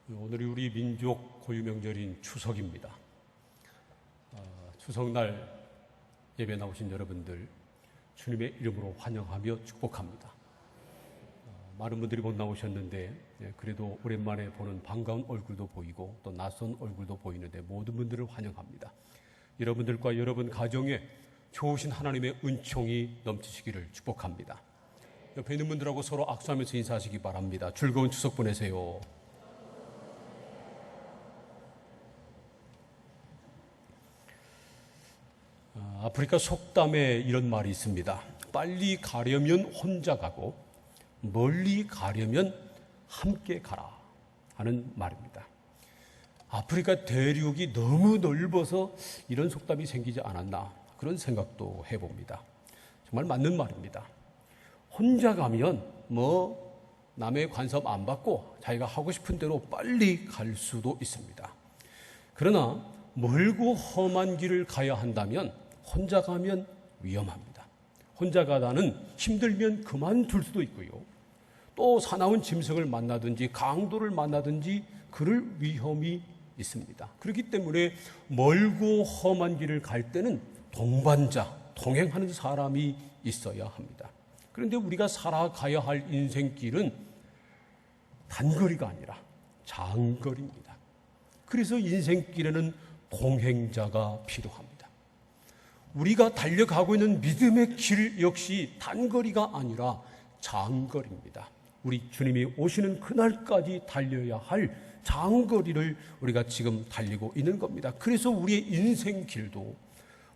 오늘이 우리 민족 고유명절인 추석입니다. 추석날 예배 나오신 여러분들 주님의 이름으로 환영하며 축복합니다. 많은 분들이 못 나오셨는데 그래도 오랜만에 보는 반가운 얼굴도 보이고 또 낯선 얼굴도 보이는데 모든 분들을 환영합니다. 여러분들과 여러분 가정에 좋으신 하나님의 은총이 넘치시기를 축복합니다. 옆에 있는 분들하고 서로 악수하면서 인사하시기 바랍니다. 즐거운 추석 보내세요. 아프리카 속담에 이런 말이 있습니다. 빨리 가려면 혼자 가고 멀리 가려면 함께 가라 하는 말입니다. 아프리카 대륙이 너무 넓어서 이런 속담이 생기지 않았나 그런 생각도 해봅니다. 정말 맞는 말입니다. 혼자 가면 남의 간섭 안 받고 자기가 하고 싶은 대로 빨리 갈 수도 있습니다. 그러나 멀고 험한 길을 가야 한다면 혼자 가면 위험합니다. 혼자 가다는 힘들면 그만둘 수도 있고요. 또 사나운 짐승을 만나든지 강도를 만나든지 그럴 위험이 있습니다. 그렇기 때문에 멀고 험한 길을 갈 때는 동반자, 동행하는 사람이 있어야 합니다. 그런데 우리가 살아가야 할 인생길은 단거리가 아니라 장거리입니다. 그래서 인생길에는 동행자가 필요합니다. 우리가 달려가고 있는 믿음의 길 역시 단거리가 아니라 장거리입니다. 우리 주님이 오시는 그날까지 달려야 할 장거리를 우리가 지금 달리고 있는 겁니다. 그래서 우리의 인생길도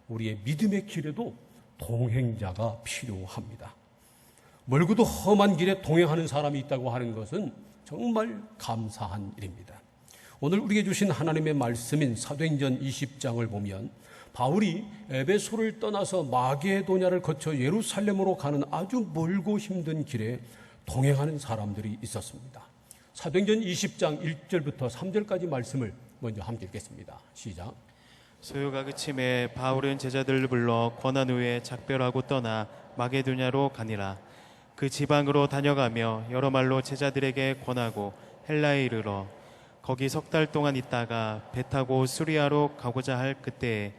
우리의 믿음의 길에도 동행자가 필요합니다. 멀고도 험한 길에 동행하는 사람이 있다고 하는 것은 정말 감사한 일입니다. 오늘 우리에게 주신 하나님의 말씀인 사도행전 20장을 보면 바울이 에베소를 떠나서 마게도냐를 거쳐 예루살렘으로 가는 아주 멀고 힘든 길에 동행하는 사람들이 있었습니다. 사도행전 20장 1절부터 3절까지 말씀을 먼저 함께 읽겠습니다. 시작. 소요가 그침에 바울은 제자들을 불러 권한 후에 작별하고 떠나 마게도냐로 가니라. 그 지방으로 다녀가며 여러 말로 제자들에게 권하고 헬라에 이르러 거기 석 달 동안 있다가 배 타고 수리아로 가고자 할 그때에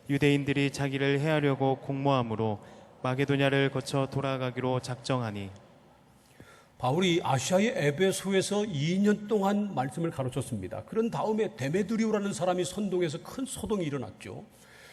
유대인들이 자기를 해하려고 공모함으로 마게도냐를 거쳐 돌아가기로 작정하니. 바울이 아시아의 에베소에서 2년 동안 말씀을 가르쳤습니다. 그런 다음에 데메드리오라는 사람이 선동해서 큰 소동이 일어났죠.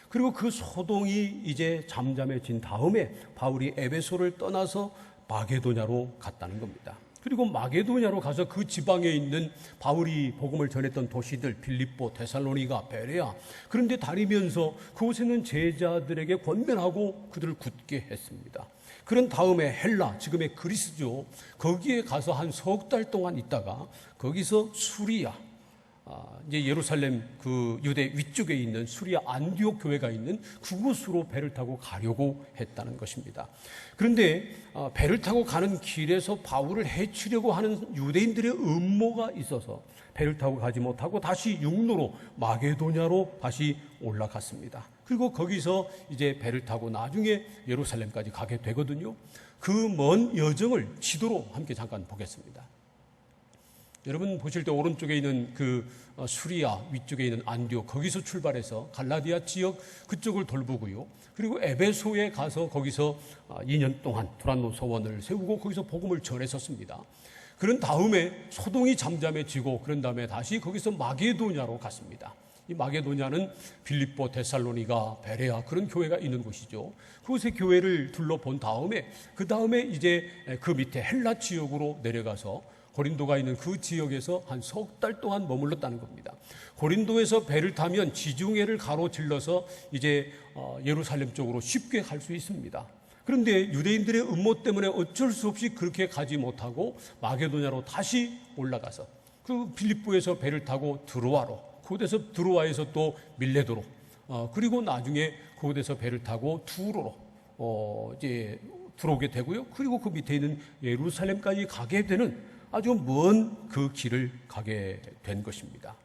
그리고 그 소동이 이제 잠잠해진 다음에 바울이 에베소를 떠나서 마게도냐로 갔다는 겁니다. 그리고 마게도냐로 가서 그 지방에 있는 바울이 복음을 전했던 도시들 빌립보, 데살로니가, 베레아 그런데 다니면서 그곳에는 제자들에게 권면하고 그들을 굳게 했습니다. 그런 다음에 헬라, 지금의 그리스죠. 거기에 가서 한 석 달 동안 있다가 거기서 수리아, 이제 예루살렘 그 유대 위쪽에 있는 수리아 안디옥 교회가 있는 그곳으로 배를 타고 가려고 했다는 것입니다. 그런데 배를 타고 가는 길에서 바울을 해치려고 하는 유대인들의 음모가 있어서 배를 타고 가지 못하고 다시 육로로 마게도냐로 다시 올라갔습니다. 그리고 거기서 이제 배를 타고 나중에 예루살렘까지 가게 되거든요. 그 먼 여정을 지도로 함께 잠깐 보겠습니다. 여러분 보실 때 오른쪽에 있는 그 수리아 위쪽에 있는 안디옥 거기서 출발해서 갈라디아 지역 그쪽을 돌보고요. 그리고 에베소에 가서 거기서 2년 동안 두란노 서원을 세우고 거기서 복음을 전했었습니다. 그런 다음에 소동이 잠잠해지고 그런 다음에 다시 거기서 마게도냐로 갔습니다. 이 마게도냐는 빌립보, 데살로니가, 베레아 그런 교회가 있는 곳이죠. 그곳의 교회를 둘러본 다음에 그 다음에 이제 그 밑에 헬라 지역으로 내려가서 고린도가 있는 그 지역에서 한 석 달 동안 머물렀다는 겁니다. 고린도에서 배를 타면 지중해를 가로질러서 이제 예루살렘 쪽으로 쉽게 갈 수 있습니다. 그런데 유대인들의 음모 때문에 어쩔 수 없이 그렇게 가지 못하고 마게도냐로 다시 올라가서 그 빌립보에서 배를 타고 드로아로, 그곳에서 드로아에서 또 밀레도로, 그리고 나중에 그곳에서 배를 타고 두로로 이제 들어오게 되고요. 그리고 그 밑에 있는 예루살렘까지 가게 되는 아주 먼 그 길을 가게 된 것입니다.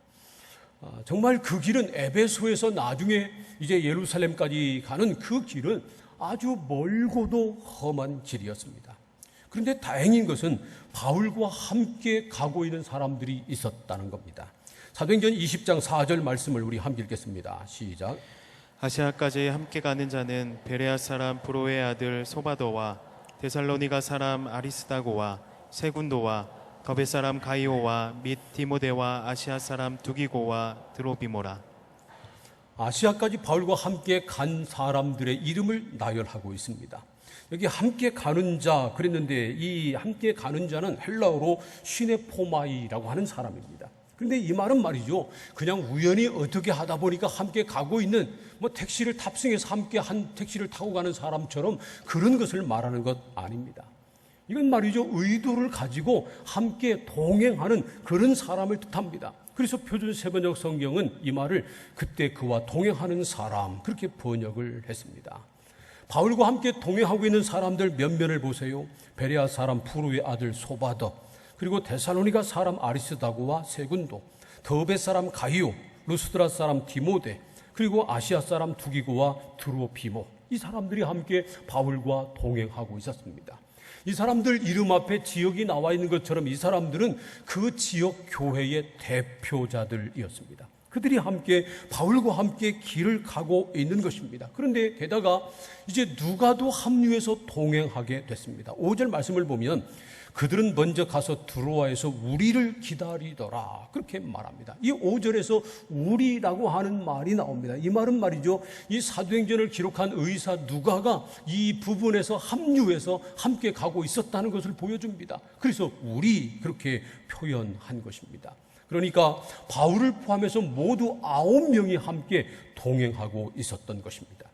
정말 그 길은 에베소에서 나중에 이제 예루살렘까지 가는 그 길은 아주 멀고도 험한 길이었습니다. 그런데 다행인 것은 바울과 함께 가고 있는 사람들이 있었다는 겁니다. 사도행전 20장 4절 말씀을 우리 함께 읽겠습니다. 시작. 아시아까지 함께 가는 자는 베레아 사람 브로의 아들 소바더와 데살로니가 사람 아리스다고와 세군도와 더베 사람 가이오와 및 디모데와 아시아 사람 두기고와 드로비모라. 아시아까지 바울과 함께 간 사람들의 이름을 나열하고 있습니다. 여기 함께 가는 자 그랬는데 이 함께 가는 자는 헬라어로 시네포마이라고 하는 사람입니다. 그런데 이 말은 말이죠, 그냥 우연히 어떻게 하다 보니까 함께 가고 있는 택시를 탑승해서 함께 한 택시를 타고 가는 사람처럼 그런 것을 말하는 것 아닙니다. 이건 말이죠, 의도를 가지고 함께 동행하는 그런 사람을 뜻합니다. 그래서 표준 세번역 성경은 이 말을 그때 그와 동행하는 사람 그렇게 번역을 했습니다. 바울과 함께 동행하고 있는 사람들 몇 면을 보세요. 베레아 사람 푸르의 아들 소바더, 그리고 데살로니가 사람 아리스다고와 세군도, 더베 사람 가이오, 루스드라 사람 디모데, 그리고 아시아 사람 두기고와 드로피모, 이 사람들이 함께 바울과 동행하고 있었습니다. 이 사람들 이름 앞에 지역이 나와 있는 것처럼 이 사람들은 그 지역 교회의 대표자들이었습니다. 그들이 함께 바울과 함께 길을 가고 있는 것입니다. 그런데 게다가 이제 누가도 합류해서 동행하게 됐습니다. 5절 말씀을 보면 그들은 먼저 가서 드로아에서 우리를 기다리더라 그렇게 말합니다. 이 5절에서 우리라고 하는 말이 나옵니다. 이 말은 말이죠, 이 사도행전을 기록한 의사 누가가 이 부분에서 합류해서 함께 가고 있었다는 것을 보여줍니다. 그래서 우리 그렇게 표현한 것입니다. 그러니까 바울을 포함해서 모두 9명이 함께 동행하고 있었던 것입니다.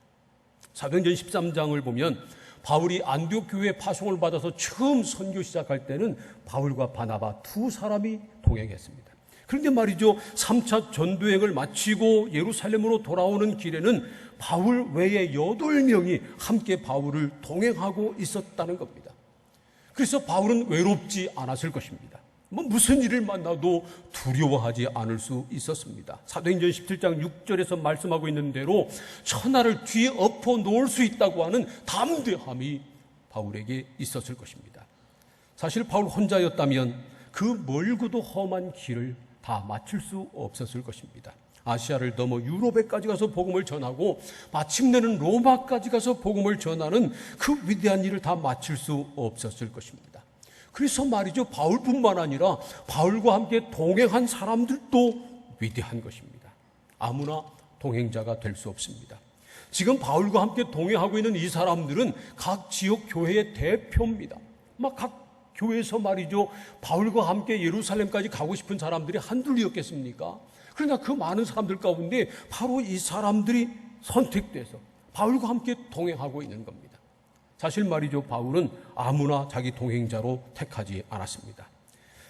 사도행전 13장을 보면 바울이 안디옥 교회에 파송을 받아서 처음 선교 시작할 때는 바울과 바나바 두 사람이 동행했습니다. 그런데 말이죠, 3차 전도행을 마치고 예루살렘으로 돌아오는 길에는 바울 외에 8명이 함께 바울을 동행하고 있었다는 겁니다. 그래서 바울은 외롭지 않았을 것입니다. 무슨 일을 만나도 두려워하지 않을 수 있었습니다. 사도행전 17장 6절에서 말씀하고 있는 대로 천하를 뒤에 엎어 놓을 수 있다고 하는 담대함이 바울에게 있었을 것입니다. 사실 바울 혼자였다면 그 멀고도 험한 길을 다 마칠 수 없었을 것입니다. 아시아를 넘어 유럽에까지 가서 복음을 전하고 마침내는 로마까지 가서 복음을 전하는 그 위대한 일을 다 마칠 수 없었을 것입니다. 그래서 말이죠, 바울뿐만 아니라 바울과 함께 동행한 사람들도 위대한 것입니다. 아무나 동행자가 될 수 없습니다. 지금 바울과 함께 동행하고 있는 이 사람들은 각 지역 교회의 대표입니다. 각 교회에서 말이죠, 바울과 함께 예루살렘까지 가고 싶은 사람들이 한둘이었겠습니까? 그러나 그 많은 사람들 가운데 바로 이 사람들이 선택돼서 바울과 함께 동행하고 있는 겁니다. 사실 말이죠, 바울은 아무나 자기 동행자로 택하지 않았습니다.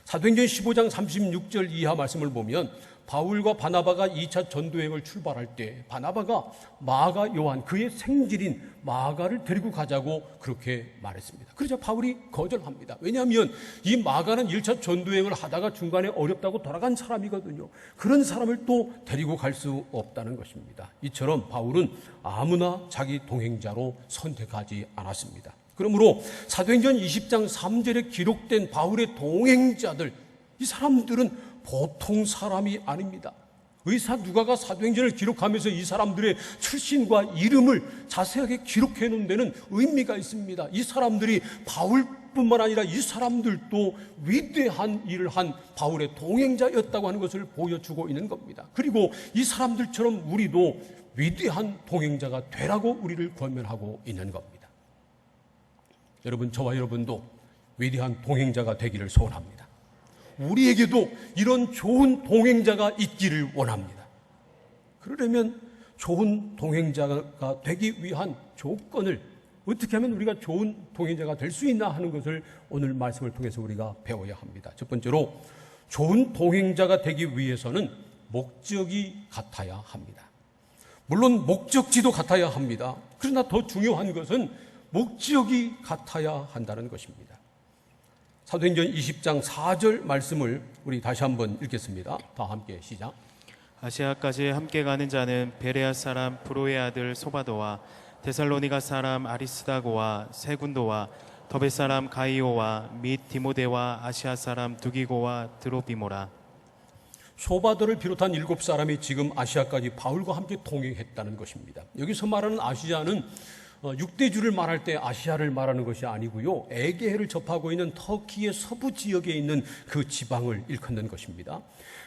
사도행전 15장 36절 이하 말씀을 보면 바울과 바나바가 2차 전도행을 출발할 때 바나바가 마가 요한, 그의 생질인 마가를 데리고 가자고 그렇게 말했습니다. 그러자 바울이 거절합니다. 왜냐하면 이 마가는 1차 전도행을 하다가 중간에 어렵다고 돌아간 사람이거든요. 그런 사람을 또 데리고 갈 수 없다는 것입니다. 이처럼 바울은 아무나 자기 동행자로 선택하지 않았습니다. 그러므로 사도행전 20장 3절에 기록된 바울의 동행자들, 이 사람들은 보통 사람이 아닙니다. 의사 누가가 사도행전을 기록하면서 이 사람들의 출신과 이름을 자세하게 기록해 놓은 데는 의미가 있습니다. 이 사람들이 바울뿐만 아니라 이 사람들도 위대한 일을 한 바울의 동행자였다고 하는 것을 보여주고 있는 겁니다. 그리고 이 사람들처럼 우리도 위대한 동행자가 되라고 우리를 권면하고 있는 겁니다. 여러분, 저와 여러분도 위대한 동행자가 되기를 소원합니다. 우리에게도 이런 좋은 동행자가 있기를 원합니다. 그러려면 좋은 동행자가 되기 위한 조건을 어떻게 하면 우리가 좋은 동행자가 될 수 있나 하는 것을 오늘 말씀을 통해서 우리가 배워야 합니다. 첫 번째로, 좋은 동행자가 되기 위해서는 목적이 같아야 합니다. 물론 목적지도 같아야 합니다. 그러나 더 중요한 것은 목적이 같아야 한다는 것입니다. 사도행전 20장 4절 말씀을 우리 다시 한번 읽겠습니다. 다 함께 시작. 아시아까지 함께 가는 자는 베레아 사람 브로의 아들 소바도와 데살로니가 사람 아리스다고와 세군도와 더베 사람 가이오와 및 디모데와 아시아 사람 두기고와 드로비모라. 소바들을 비롯한 7사람이 지금 아시아까지 바울과 함께 동행했다는 것입니다. 여기서 말하는 아시아는 육대주를 말할 때 아시아를 말하는 것이 아니고요, 에게해를 접하고 있는 터키의 서부 지역에 있는 그 지방을 일컫는 것입니다.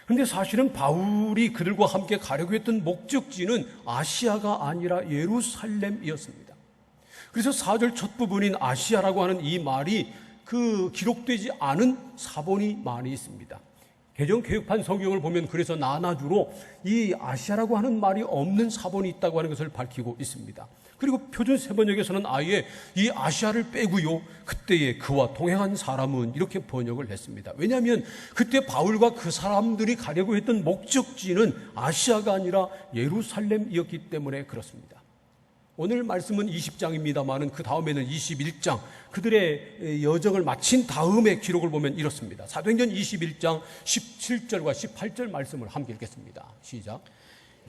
그런데 사실은 바울이 그들과 함께 가려고 했던 목적지는 아시아가 아니라 예루살렘이었습니다. 그래서 4절 첫 부분인 아시아라고 하는 이 말이 그 기록되지 않은 사본이 많이 있습니다. 개정 개혁판 성경을 보면 그래서 나나주로 이 아시아라고 하는 말이 없는 사본이 있다고 하는 것을 밝히고 있습니다. 그리고 표준 세번역에서는 아예 이 아시아를 빼고요, 그때의 그와 동행한 사람은 이렇게 번역을 했습니다. 왜냐하면 그때 바울과 그 사람들이 가려고 했던 목적지는 아시아가 아니라 예루살렘이었기 때문에 그렇습니다. 오늘 말씀은 20장입니다만은 그 다음에는 21장, 그들의 여정을 마친 다음에 기록을 보면 이렇습니다. 사도행전 21장 17절과 18절 말씀을 함께 읽겠습니다. 시작.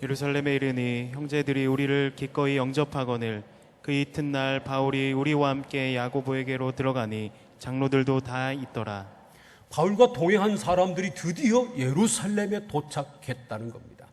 예루살렘에 이르니 형제들이 우리를 기꺼이 영접하거늘 그 이튿날 바울이 우리와 함께 야고보에게로 들어가니 장로들도 다 있더라. 바울과 동행한 사람들이 드디어 예루살렘에 도착했다는 겁니다.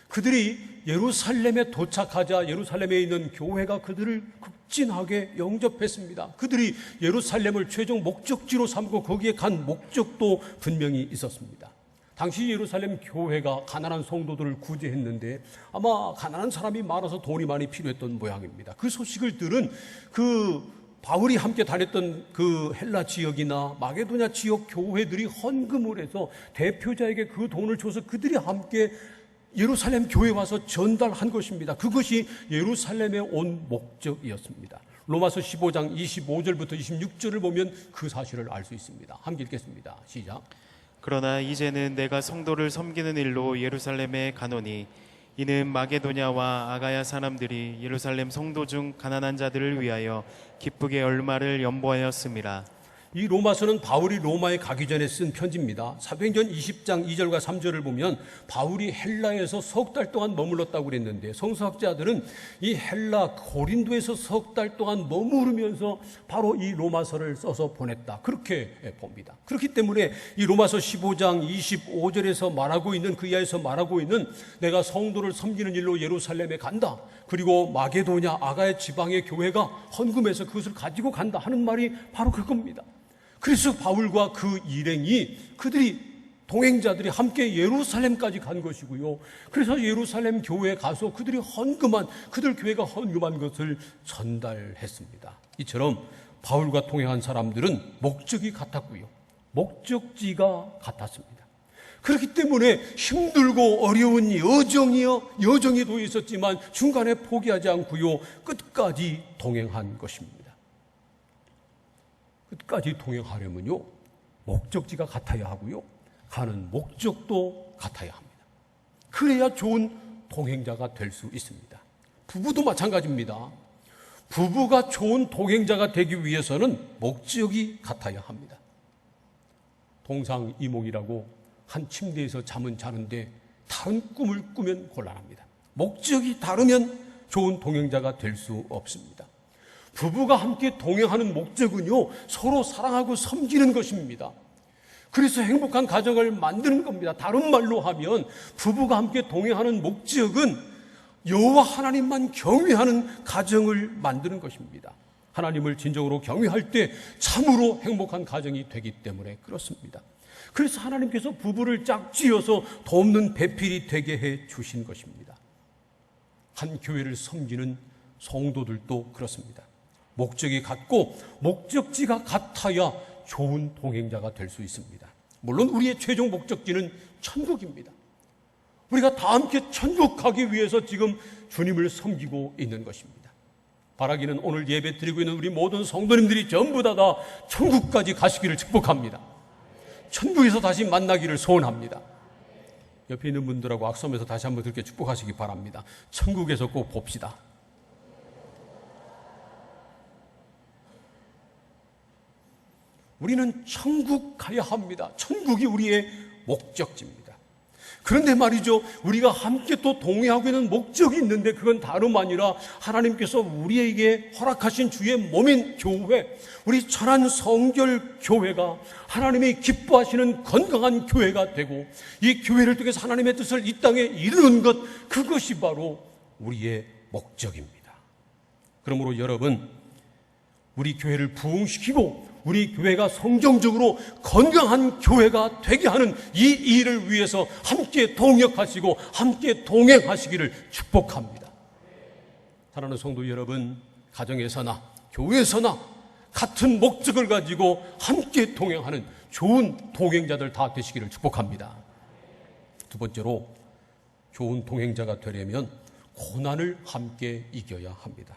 그들이 예루살렘에 도착하자 예루살렘에 있는 교회가 그들을 극진하게 영접했습니다. 그들이 예루살렘을 최종 목적지로 삼고 거기에 간 목적도 분명히 있었습니다. 당시 예루살렘 교회가 가난한 성도들을 구제했는데 아마 가난한 사람이 많아서 돈이 많이 필요했던 모양입니다. 그 소식을 들은 그 바울이 함께 다녔던 그 헬라 지역이나 마게도냐 지역 교회들이 헌금을 해서 대표자에게 그 돈을 줘서 그들이 함께 예루살렘 교회에 와서 전달한 것입니다. 그것이 예루살렘에 온 목적이었습니다. 로마서 15장 25절부터 26절을 보면 그 사실을 알 수 있습니다. 함께 읽겠습니다. 시작. 그러나 이제는 내가 성도를 섬기는 일로 예루살렘에 가노니 이는 마게도냐와 아가야 사람들이 예루살렘 성도 중 가난한 자들을 위하여 기쁘게 얼마를 연보하였음이라. 이 로마서는 바울이 로마에 가기 전에 쓴 편지입니다. 사도행전 20장 2절과 3절을 보면 바울이 헬라에서 석 달 동안 머물렀다고 그랬는데 성서학자들은 이 헬라 고린도에서 석 달 동안 머무르면서 바로 이 로마서를 써서 보냈다, 그렇게 봅니다. 그렇기 때문에 이 로마서 15장 25절에서 말하고 있는, 그 이하에서 말하고 있는 내가 성도를 섬기는 일로 예루살렘에 간다, 그리고 마게도냐 아가야 지방의 교회가 헌금해서 그것을 가지고 간다 하는 말이 바로 그겁니다. 그래서 바울과 그 일행이, 그들이 동행자들이 함께 예루살렘까지 간 것이고요. 그래서 예루살렘 교회에 가서 그들이 헌금한, 그들 교회가 헌금한 것을 전달했습니다. 이처럼 바울과 동행한 사람들은 목적이 같았고요, 목적지가 같았습니다. 그렇기 때문에 힘들고 어려운 여정이 도 있었지만 중간에 포기하지 않고요, 끝까지 동행한 것입니다. 끝까지 동행하려면요, 목적지가 같아야 하고요, 가는 목적도 같아야 합니다. 그래야 좋은 동행자가 될 수 있습니다. 부부도 마찬가지입니다. 부부가 좋은 동행자가 되기 위해서는 목적이 같아야 합니다. 동상이몽이라고 한 침대에서 잠은 자는데 다른 꿈을 꾸면 곤란합니다. 목적이 다르면 좋은 동행자가 될 수 없습니다. 부부가 함께 동행하는 목적은요, 서로 사랑하고 섬기는 것입니다. 그래서 행복한 가정을 만드는 겁니다. 다른 말로 하면 부부가 함께 동행하는 목적은 여호와 하나님만 경외하는 가정을 만드는 것입니다. 하나님을 진정으로 경외할 때 참으로 행복한 가정이 되기 때문에 그렇습니다. 그래서 하나님께서 부부를 짝지어서 돕는 배필이 되게 해 주신 것입니다. 한 교회를 섬기는 성도들도 그렇습니다. 목적이 같고 목적지가 같아야 좋은 동행자가 될 수 있습니다. 물론 우리의 최종 목적지는 천국입니다. 우리가 다 함께 천국 가기 위해서 지금 주님을 섬기고 있는 것입니다. 바라기는 오늘 예배 드리고 있는 우리 모든 성도님들이 전부 다 천국까지 가시기를 축복합니다. 천국에서 다시 만나기를 소원합니다. 옆에 있는 분들하고 악수하면서 다시 한번 그렇게 축복하시기 바랍니다. 천국에서 꼭 봅시다. 우리는 천국 가야 합니다. 천국이 우리의 목적지입니다. 그런데 말이죠, 우리가 함께 또 동행하고 있는 목적이 있는데 그건 다름 아니라 하나님께서 우리에게 허락하신 주의 몸인 교회, 우리 천안 성결 교회가 하나님이 기뻐하시는 건강한 교회가 되고, 이 교회를 통해서 하나님의 뜻을 이 땅에 이루는 것, 그것이 바로 우리의 목적입니다. 그러므로 여러분, 우리 교회를 부흥시키고 우리 교회가 성경적으로 건강한 교회가 되게 하는 이 일을 위해서 함께 동역하시고 함께 동행하시기를 축복합니다. 사랑하는 성도 여러분, 가정에서나 교회에서나 같은 목적을 가지고 함께 동행하는 좋은 동행자들 다 되시기를 축복합니다. 두 번째로, 좋은 동행자가 되려면 고난을 함께 이겨야 합니다.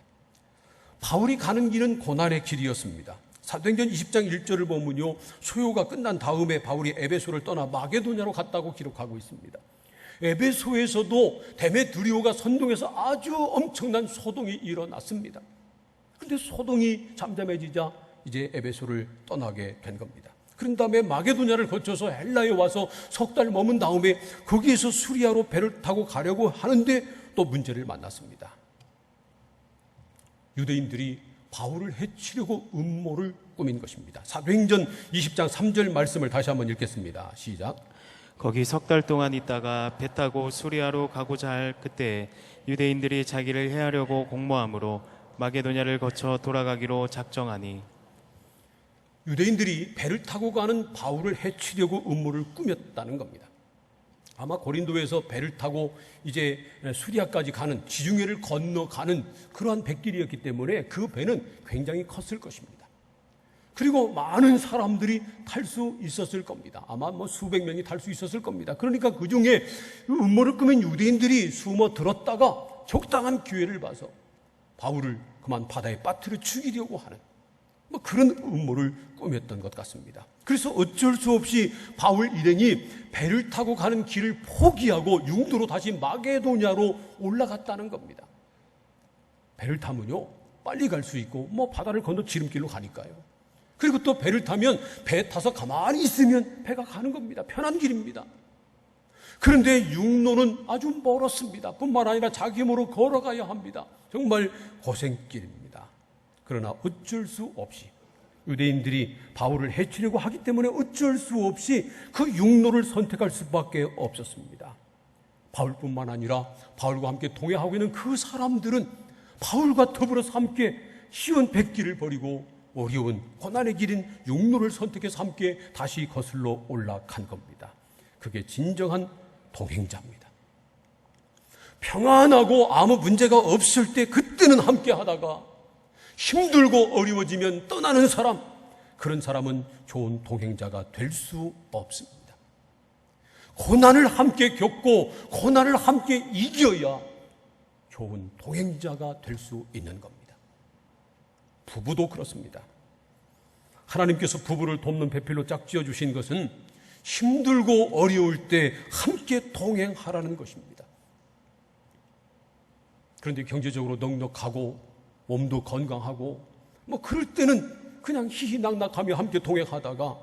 바울이 가는 길은 고난의 길이었습니다. 사도행전 20장 1절을 보면요, 소요가 끝난 다음에 바울이 에베소를 떠나 마게도냐로 갔다고 기록하고 있습니다. 에베소에서도 데메드리오가 선동해서 아주 엄청난 소동이 일어났습니다. 그런데 소동이 잠잠해지자 이제 에베소를 떠나게 된 겁니다. 그런 다음에 마게도냐를 거쳐서 헬라에 와서 석 달 머문 다음에 거기에서 수리아로 배를 타고 가려고 하는데 또 문제를 만났습니다. 유대인들이 바울을 해치려고 음모를 꾸민 것입니다. 사도행전 20장 3절 말씀을 다시 한번 읽겠습니다. 시작. 거기 석 달 동안 있다가 배 타고 수리아로 가고자 할 그때 유대인들이 자기를 해하려고 공모함으로 마게도냐를 거쳐 돌아가기로 작정하니. 유대인들이 배를 타고 가는 바울을 해치려고 음모를 꾸몄다는 겁니다. 아마 고린도에서 배를 타고 이제 수리아까지 가는, 지중해를 건너가는 그러한 백길이었기 때문에 그 배는 굉장히 컸을 것입니다. 그리고 많은 사람들이 탈 수 있었을 겁니다. 아마 수백 명이 탈 수 있었을 겁니다. 그러니까 그 중에 음모를 꾸민 유대인들이 숨어 들었다가 적당한 기회를 봐서 바울을 그만 바다에 빠뜨려 죽이려고 하는 그런 음모를 꾸몄던 것 같습니다. 그래서 어쩔 수 없이 바울 일행이 배를 타고 가는 길을 포기하고 육로로 다시 마게도냐로 올라갔다는 겁니다. 배를 타면요, 빨리 갈 수 있고 바다를 건너 지름길로 가니까요. 그리고 또 배를 타면 배 타서 가만히 있으면 배가 가는 겁니다. 편한 길입니다. 그런데 육로는 아주 멀었습니다. 뿐만 아니라 자기 힘으로 걸어가야 합니다. 정말 고생길입니다. 그러나 어쩔 수 없이 유대인들이 바울을 해치려고 하기 때문에 어쩔 수 없이 그 육로를 선택할 수밖에 없었습니다. 바울뿐만 아니라 바울과 함께 동행하고 있는 그 사람들은 바울과 더불어서 함께 쉬운 백길을 버리고 어려운 고난의 길인 육로를 선택해서 함께 다시 거슬러 올라간 겁니다. 그게 진정한 동행자입니다. 평안하고 아무 문제가 없을 때 그때는 함께 하다가 힘들고 어려워지면 떠나는 사람, 그런 사람은 좋은 동행자가 될 수 없습니다. 고난을 함께 겪고 고난을 함께 이겨야 좋은 동행자가 될 수 있는 겁니다. 부부도 그렇습니다. 하나님께서 부부를 돕는 배필로 짝지어 주신 것은 힘들고 어려울 때 함께 동행하라는 것입니다. 그런데 경제적으로 넉넉하고 몸도 건강하고 그럴 때는 그냥 희희낙낙하며 함께 동행하다가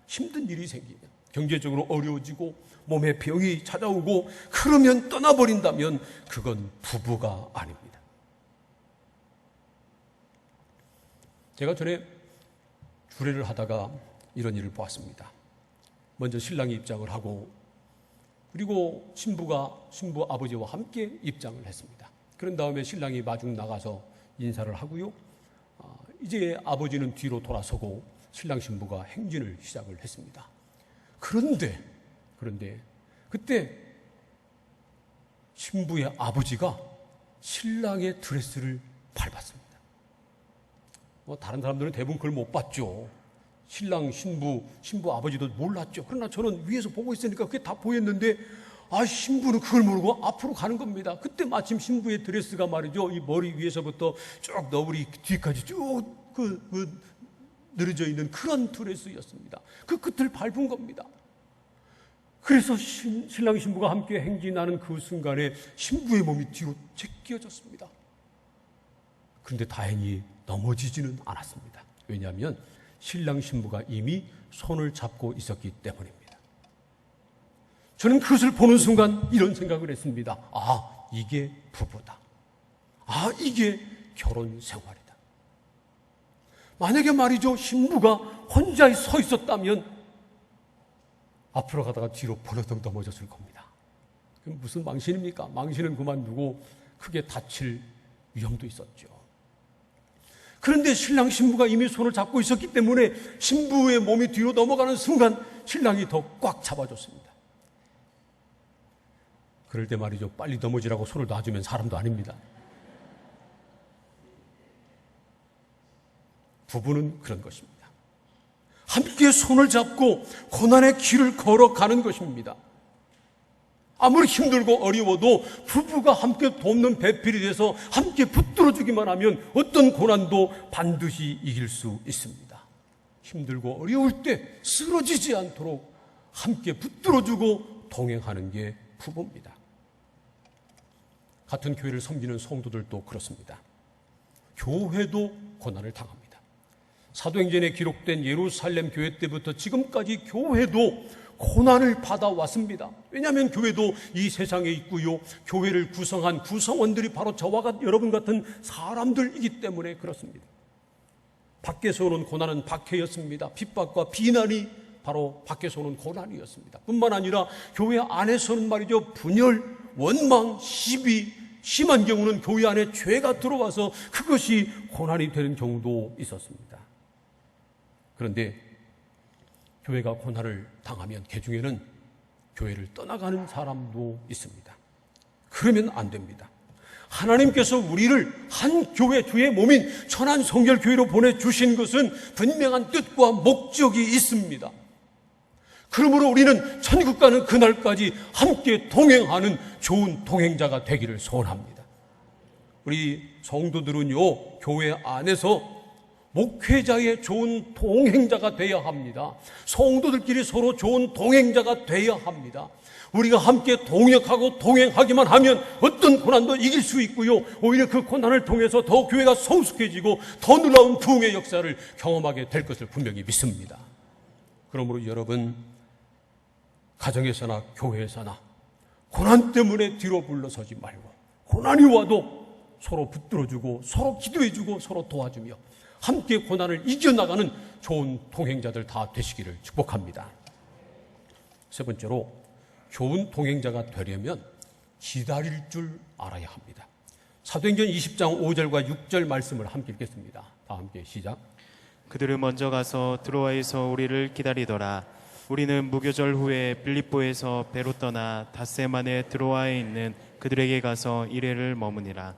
힘든 일이 생기면, 경제적으로 어려워지고 몸에 병이 찾아오고 그러면 떠나버린다면 그건 부부가 아닙니다. 제가 전에 주례를 하다가 이런 일을 보았습니다. 먼저 신랑이 입장을 하고 그리고 신부 아버지와 함께 입장을 했습니다. 그런 다음에 신랑이 마중 나가서 인사를 하고요. 이제 아버지는 뒤로 돌아서고 신랑 신부가 행진을 시작을 했습니다. 그런데 그때 신부의 아버지가 신랑의 드레스를 밟았습니다. 다른 사람들은 대부분 그걸 못 봤죠. 신랑, 신부 아버지도 몰랐죠. 그러나 저는 위에서 보고 있으니까 그게 다 보였는데 신부는 그걸 모르고 앞으로 가는 겁니다. 그때 마침 신부의 드레스가 말이죠, 이 머리 위에서부터 쭉 너구리 뒤까지 쭉 늘어져 있는 그런 드레스였습니다. 그 끝을 밟은 겁니다. 그래서 신랑 신부가 함께 행진하는 그 순간에 신부의 몸이 뒤로 제끼어졌습니다. 그런데 다행히 넘어지지는 않았습니다. 왜냐하면 신랑 신부가 이미 손을 잡고 있었기 때문입니다. 저는 그것을 보는 순간 이런 생각을 했습니다. 아, 이게 부부다. 아, 이게 결혼 생활이다. 만약에 말이죠, 신부가 혼자 서 있었다면 앞으로 가다가 뒤로 버럭 넘어졌을 겁니다. 그럼 무슨 망신입니까? 망신은 그만두고 크게 다칠 위험도 있었죠. 그런데 신랑 신부가 이미 손을 잡고 있었기 때문에 신부의 몸이 뒤로 넘어가는 순간 신랑이 더 꽉 잡아줬습니다. 그럴 때 말이죠, 빨리 넘어지라고 손을 놔주면 사람도 아닙니다. 부부는 그런 것입니다. 함께 손을 잡고 고난의 길을 걸어가는 것입니다. 아무리 힘들고 어려워도 부부가 함께 돕는 배필이 돼서 함께 붙들어주기만 하면 어떤 고난도 반드시 이길 수 있습니다. 힘들고 어려울 때 쓰러지지 않도록 함께 붙들어주고 동행하는 게 부부입니다. 같은 교회를 섬기는 성도들도 그렇습니다. 교회도 고난을 당합니다. 사도행전에 기록된 예루살렘 교회 때부터 지금까지 교회도 고난을 받아왔습니다. 왜냐하면 교회도 이 세상에 있고요, 교회를 구성한 구성원들이 바로 저와 여러분 같은 사람들이기 때문에 그렇습니다. 밖에서 오는 고난은 박해였습니다. 핍박과 비난이 바로 밖에서 오는 고난이었습니다. 뿐만 아니라 교회 안에서는 말이죠, 분열, 원망, 시비, 심한 경우는 교회 안에 죄가 들어와서 그것이 고난이 되는 경우도 있었습니다. 그런데 교회가 고난을 당하면 그 중에는 교회를 떠나가는 사람도 있습니다. 그러면 안 됩니다. 하나님께서 우리를 한 교회, 주의 몸인 천안성결교회로 보내주신 것은 분명한 뜻과 목적이 있습니다. 그러므로 우리는 천국 가는 그날까지 함께 동행하는 좋은 동행자가 되기를 소원합니다. 우리 성도들은요, 교회 안에서 목회자의 좋은 동행자가 되어야 합니다. 성도들끼리 서로 좋은 동행자가 되어야 합니다. 우리가 함께 동역하고 동행하기만 하면 어떤 고난도 이길 수 있고요, 오히려 그 고난을 통해서 더 교회가 성숙해지고 더 놀라운 부흥의 역사를 경험하게 될 것을 분명히 믿습니다. 그러므로 여러분, 가정에서나 교회에서나 고난 때문에 뒤로 물러서지 말고, 고난이 와도 서로 붙들어주고 서로 기도해주고 서로 도와주며 함께 고난을 이겨나가는 좋은 동행자들 다 되시기를 축복합니다. 세 번째로, 좋은 동행자가 되려면 기다릴 줄 알아야 합니다. 사도행전 20장 5절과 6절 말씀을 함께 읽겠습니다. 다 함께 시작. 그들은 먼저 가서 드로아에서 우리를 기다리더라. 우리는 무교절 후에 빌립보에서 배로 떠나 닷새만에 드로아에 있는 그들에게 가서 이레를 머무니라.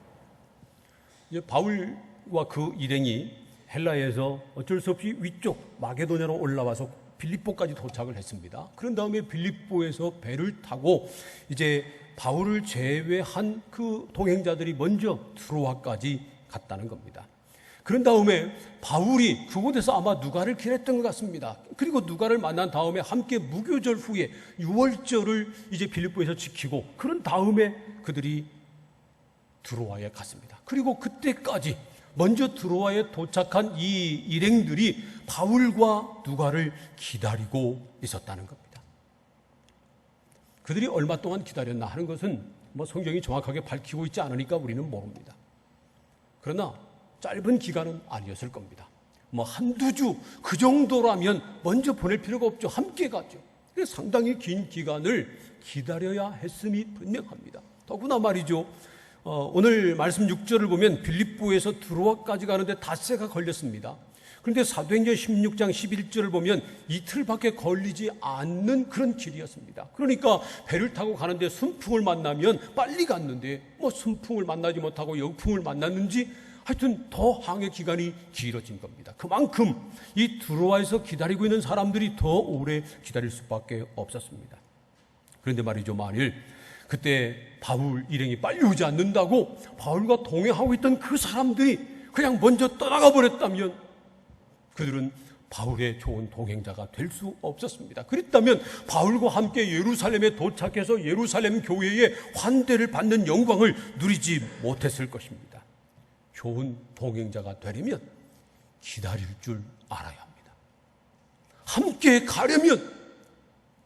바울과 그 일행이 헬라에서 어쩔 수 없이 위쪽 마게도냐로 올라와서 빌립보까지 도착을 했습니다. 그런 다음에 빌립보에서 배를 타고 이제 바울을 제외한 그 동행자들이 먼저 트로아까지 갔다는 겁니다. 그런 다음에 바울이 그곳에서 아마 누가를 기다렸던 것 같습니다. 그리고 누가를 만난 다음에 함께 무교절 후에 유월절을 이제 빌립보에서 지키고, 그런 다음에 그들이 드로아에 갔습니다. 그리고 그때까지 먼저 드로아에 도착한 이 일행들이 바울과 누가를 기다리고 있었다는 겁니다. 그들이 얼마 동안 기다렸나 하는 것은 성경이 정확하게 밝히고 있지 않으니까 우리는 모릅니다. 그러나 짧은 기간은 아니었을 겁니다. 한두 주 그 정도라면 먼저 보낼 필요가 없죠. 함께 가죠. 그래서 상당히 긴 기간을 기다려야 했음이 분명합니다. 더구나 말이죠, 오늘 말씀 6절을 보면 빌립보에서 드로아까지 가는데 닷새가 걸렸습니다. 그런데 사도행전 16장 11절을 보면 이틀밖에 걸리지 않는 그런 길이었습니다. 그러니까 배를 타고 가는데 순풍을 만나면 빨리 갔는데 순풍을 만나지 못하고 역풍을 만났는지 하여튼 더 항해 기간이 길어진 겁니다. 그만큼 이 드로아에서 기다리고 있는 사람들이 더 오래 기다릴 수밖에 없었습니다. 그런데 말이죠, 만일 그때 바울 일행이 빨리 오지 않는다고 바울과 동행하고 있던 그 사람들이 그냥 먼저 떠나가 버렸다면 그들은 바울의 좋은 동행자가 될 수 없었습니다. 그랬다면 바울과 함께 예루살렘에 도착해서 예루살렘 교회의 환대를 받는 영광을 누리지 못했을 것입니다. 좋은 동행자가 되려면 기다릴 줄 알아야 합니다. 함께 가려면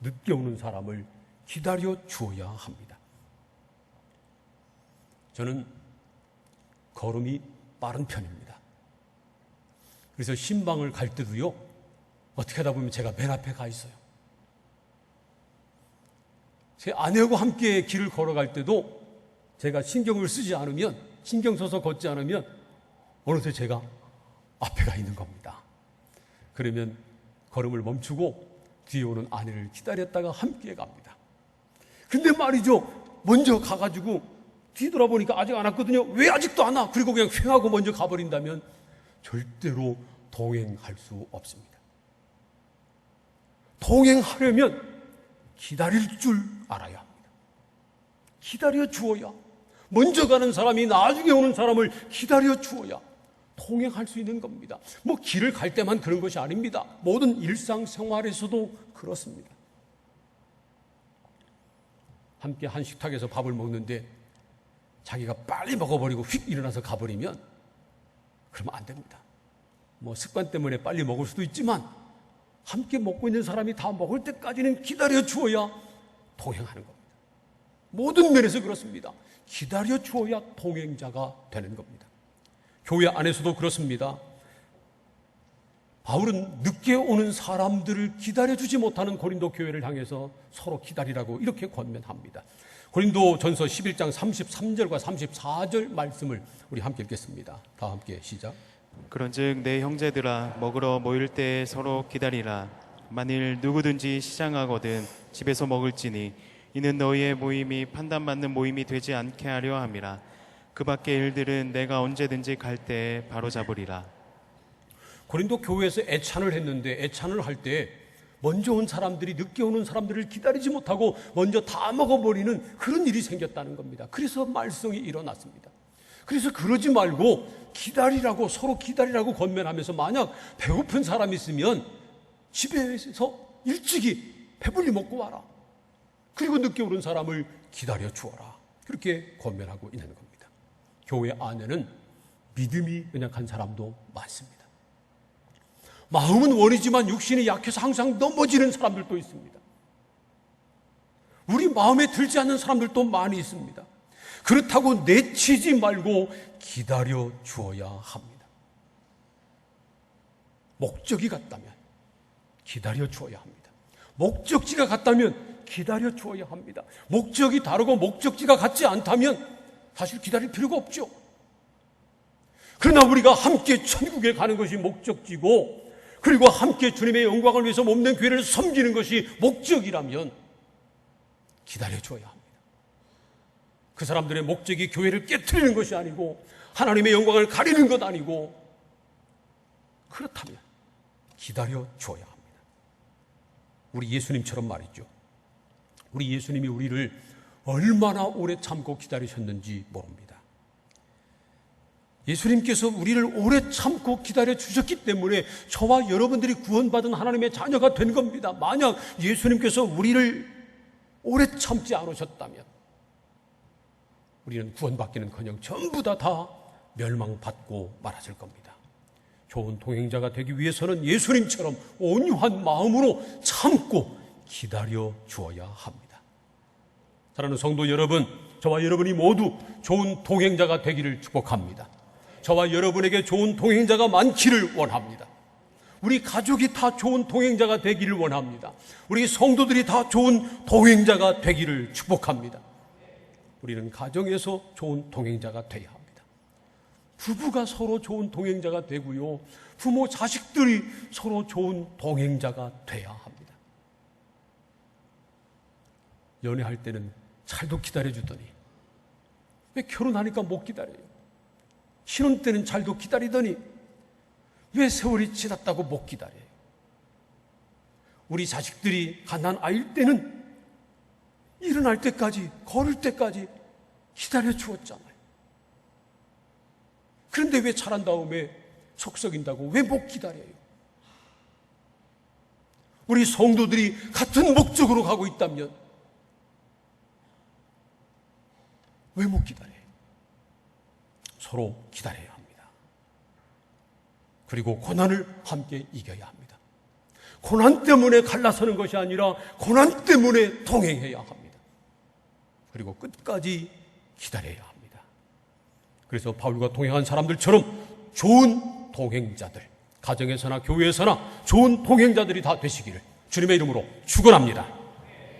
늦게 오는 사람을 기다려 주어야 합니다. 저는 걸음이 빠른 편입니다. 그래서 신방을 갈 때도요, 어떻게 하다 보면 제가 맨 앞에 가 있어요. 제 아내하고 함께 길을 걸어갈 때도 제가 신경을 쓰지 않으면, 신경 써서 걷지 않으면 어느새 제가 앞에 가 있는 겁니다. 그러면 걸음을 멈추고 뒤에 오는 아내를 기다렸다가 함께 갑니다. 근데 말이죠, 먼저 가가지고 뒤돌아보니까 아직 안 왔거든요. 왜 아직도 안 와? 그리고 그냥 횡하고 먼저 가버린다면 절대로 동행할 수 없습니다. 동행하려면 기다릴 줄 알아야 합니다. 기다려 주어야, 먼저 가는 사람이 나중에 오는 사람을 기다려 주어야 동행할 수 있는 겁니다. 뭐 길을 갈 때만 그런 것이 아닙니다. 모든 일상생활에서도 그렇습니다. 함께 한 식탁에서 밥을 먹는데 자기가 빨리 먹어버리고 휙 일어나서 가버리면 그러면 안 됩니다. 뭐 습관 때문에 빨리 먹을 수도 있지만 함께 먹고 있는 사람이 다 먹을 때까지는 기다려 주어야 동행하는 겁니다. 모든 면에서 그렇습니다. 기다려 주어야 동행자가 되는 겁니다. 교회 안에서도 그렇습니다. 바울은 늦게 오는 사람들을 기다려주지 못하는 고린도 교회를 향해서 서로 기다리라고 이렇게 권면합니다. 고린도 전서 11장 33절과 34절 말씀을 우리 함께 읽겠습니다. 다 함께 시작. 그런즉 내 형제들아, 먹으러 모일 때에 서로 기다리라. 만일 누구든지 시장하거든 집에서 먹을지니 이는 너희의 모임이 판단받는 모임이 되지 않게 하려 함이라. 그 밖의 일들은 내가 언제든지 갈 때에 바로잡으리라. 고린도 교회에서 애찬을 했는데, 애찬을 할 때 먼저 온 사람들이 늦게 오는 사람들을 기다리지 못하고 먼저 다 먹어버리는 그런 일이 생겼다는 겁니다. 그래서 말썽이 일어났습니다. 그래서 그러지 말고 기다리라고, 서로 기다리라고 권면하면서, 만약 배고픈 사람이 있으면 집에서 일찍이 배불리 먹고 와라. 그리고 늦게 오는 사람을 기다려 주어라. 그렇게 권면하고 있는 겁니다. 교회 안에는 믿음이 연약한 사람도 많습니다. 마음은 원이지만 육신이 약해서 항상 넘어지는 사람들도 있습니다. 우리 마음에 들지 않는 사람들도 많이 있습니다. 그렇다고 내치지 말고 기다려 주어야 합니다. 목적이 같다면 기다려 주어야 합니다. 목적지가 같다면 기다려 주어야 합니다. 목적이 다르고 목적지가 같지 않다면 사실 기다릴 필요가 없죠. 그러나 우리가 함께 천국에 가는 것이 목적지고, 그리고 함께 주님의 영광을 위해서 몸된 교회를 섬기는 것이 목적이라면 기다려줘야 합니다. 그 사람들의 목적이 교회를 깨트리는 것이 아니고 하나님의 영광을 가리는 것 아니고, 그렇다면 기다려줘야 합니다. 우리 예수님처럼 말이죠. 우리 예수님이 우리를 얼마나 오래 참고 기다리셨는지 모릅니다. 예수님께서 우리를 오래 참고 기다려 주셨기 때문에 저와 여러분들이 구원받은 하나님의 자녀가 된 겁니다. 만약 예수님께서 우리를 오래 참지 않으셨다면 우리는 구원받기는커녕 전부 다 멸망받고 말았을 겁니다. 좋은 동행자가 되기 위해서는 예수님처럼 온유한 마음으로 참고 기다려 주어야 합니다. 사랑하는 성도 여러분, 저와 여러분이 모두 좋은 동행자가 되기를 축복합니다. 저와 여러분에게 좋은 동행자가 많기를 원합니다. 우리 가족이 다 좋은 동행자가 되기를 원합니다. 우리 성도들이 다 좋은 동행자가 되기를 축복합니다. 우리는 가정에서 좋은 동행자가 되어야 합니다. 부부가 서로 좋은 동행자가 되고요, 부모 자식들이 서로 좋은 동행자가 되어야 합니다. 연애할 때는 잘도 기다려주더니 왜 결혼하니까 못 기다려요? 신혼 때는 잘도 기다리더니 왜 세월이 지났다고 못 기다려요? 우리 자식들이 갓난 아이일 때는 일어날 때까지, 걸을 때까지 기다려 주었잖아요. 그런데 왜 자란 다음에 속썩인다고 왜 못 기다려요? 우리 성도들이 같은 목적으로 가고 있다면 왜 못 기다려요? 서로 기다려야 합니다. 그리고 고난을 함께 이겨야 합니다. 고난 때문에 갈라서는 것이 아니라 고난 때문에 동행해야 합니다. 그리고 끝까지 기다려야 합니다. 그래서 바울과 동행한 사람들처럼 좋은 동행자들, 가정에서나 교회에서나 좋은 동행자들이 다 되시기를 주님의 이름으로 축원합니다.